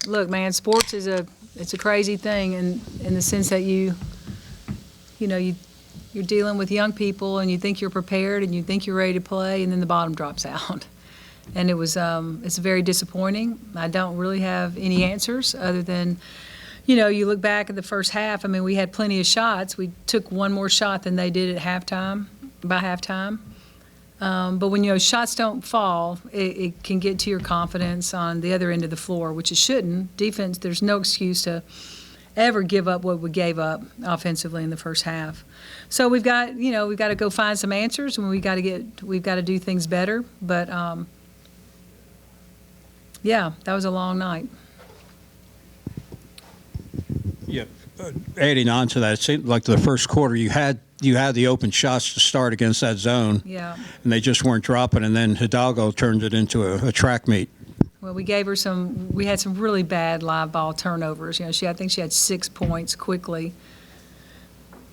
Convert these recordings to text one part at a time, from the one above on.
Look, man, sports is it's a crazy thing in the sense that you're dealing with young people and you think you're prepared and you think you're ready to play, and then the bottom drops out. And it's very disappointing. I don't really have any answers other than, you look back at the first half. I mean, we had plenty of shots. We took one more shot than they did at halftime, by halftime. But when, shots don't fall, it can get to your confidence on the other end of the floor, which it shouldn't. Defense, there's no excuse to ever give up what we gave up offensively in the first half. So we've got to go find some answers, and we've got to do things better. But yeah, that was a long night. Yeah, adding on to that, it seemed like the first quarter you had the open shots to start against that zone. Yeah. And they just weren't dropping, and then Hidalgo turned it into a track meet. Well, we had some really bad live ball turnovers. I think she had 6 points quickly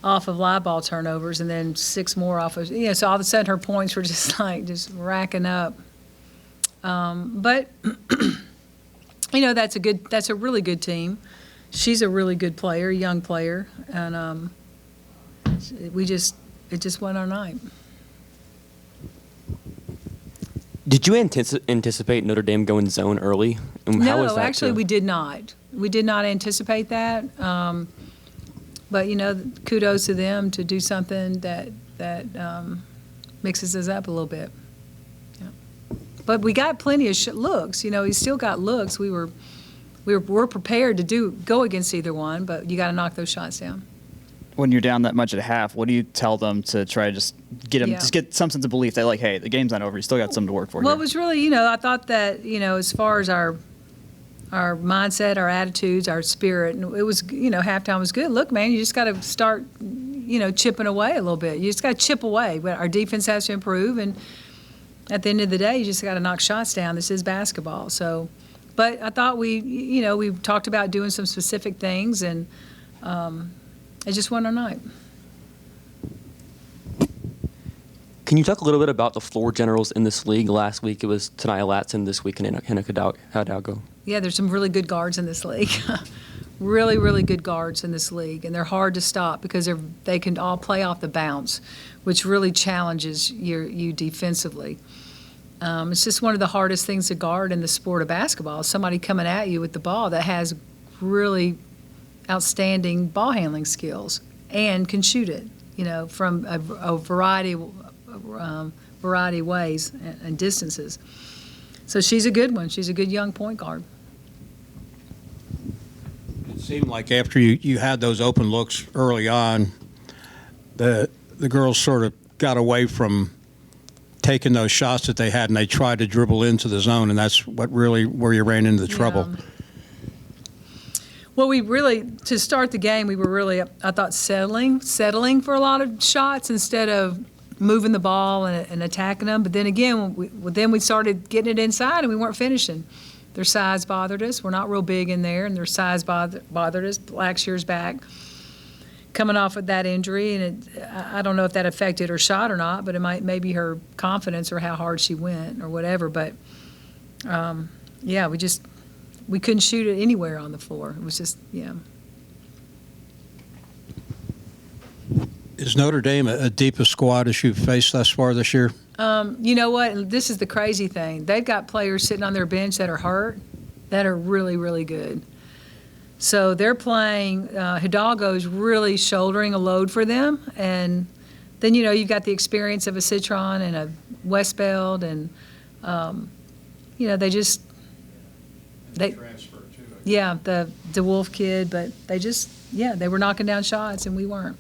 off of live ball turnovers, and then 6 more off of, so all of a sudden her points were just racking up. But that's a really good team. She's a really good player, young player, and it just went our night. Did you anticipate Notre Dame going zone early? And how was No, that actually, we did not. We did not anticipate that. But kudos to them to do something that mixes us up a little bit. Yeah. But we got plenty of looks. We still got looks. We're prepared to go against either one, but you got to knock those shots down. When you're down that much at half, what do you tell them to try to just get them, just get some sense of belief that, like, hey, the game's not over, you still got something to work for? Well, here. it was really, I thought that, as far as our mindset, our attitudes, our spirit, and it was, halftime was good. Look, man, you just got to start, chipping away a little bit. You just got to chip away. Our defense has to improve, and at the end of the day, you just got to knock shots down. This is basketball. So, but I thought we talked about doing some specific things, and it just went our night. Can you talk a little bit about the floor generals in this league? Last week it was Tanaya Latson, this week in Hidalgo. Yeah, there's some really good guards in this league. Really, really good guards in this league, and they're hard to stop because they can all play off the bounce, which really challenges you defensively. It's just one of the hardest things to guard in the sport of basketball. Somebody coming at you with the ball that has really outstanding ball handling skills and can shoot it, from a variety of ways and distances. So she's a good one. She's a good young point guard. It seemed like after you had those open looks early on, the girls sort of got away from taking those shots that they had, and they tried to dribble into the zone, and that's where you ran into the trouble. Yeah. Well, to start the game, we were really, I thought, settling for a lot of shots instead of moving the ball and attacking them. But then again, we started getting it inside, and we weren't finishing. Their size bothered us. We're not real big in there, and their size bothered us. Blackshear's back, coming off of that injury, and I don't know if that affected her shot or not, but it maybe her confidence or how hard she went or whatever. But, yeah, we couldn't shoot it anywhere on the floor. It was just, yeah. Is Notre Dame a deepest squad as you've faced thus far this year? You know what? This is the crazy thing. They've got players sitting on their bench that are hurt that are really, really good. So they're playing. Hidalgo's really shouldering a load for them. And then, you've got the experience of a Citron and a Westbeld. And, they just – transfer too. Yeah, the DeWolf kid, but they were knocking down shots, and we weren't.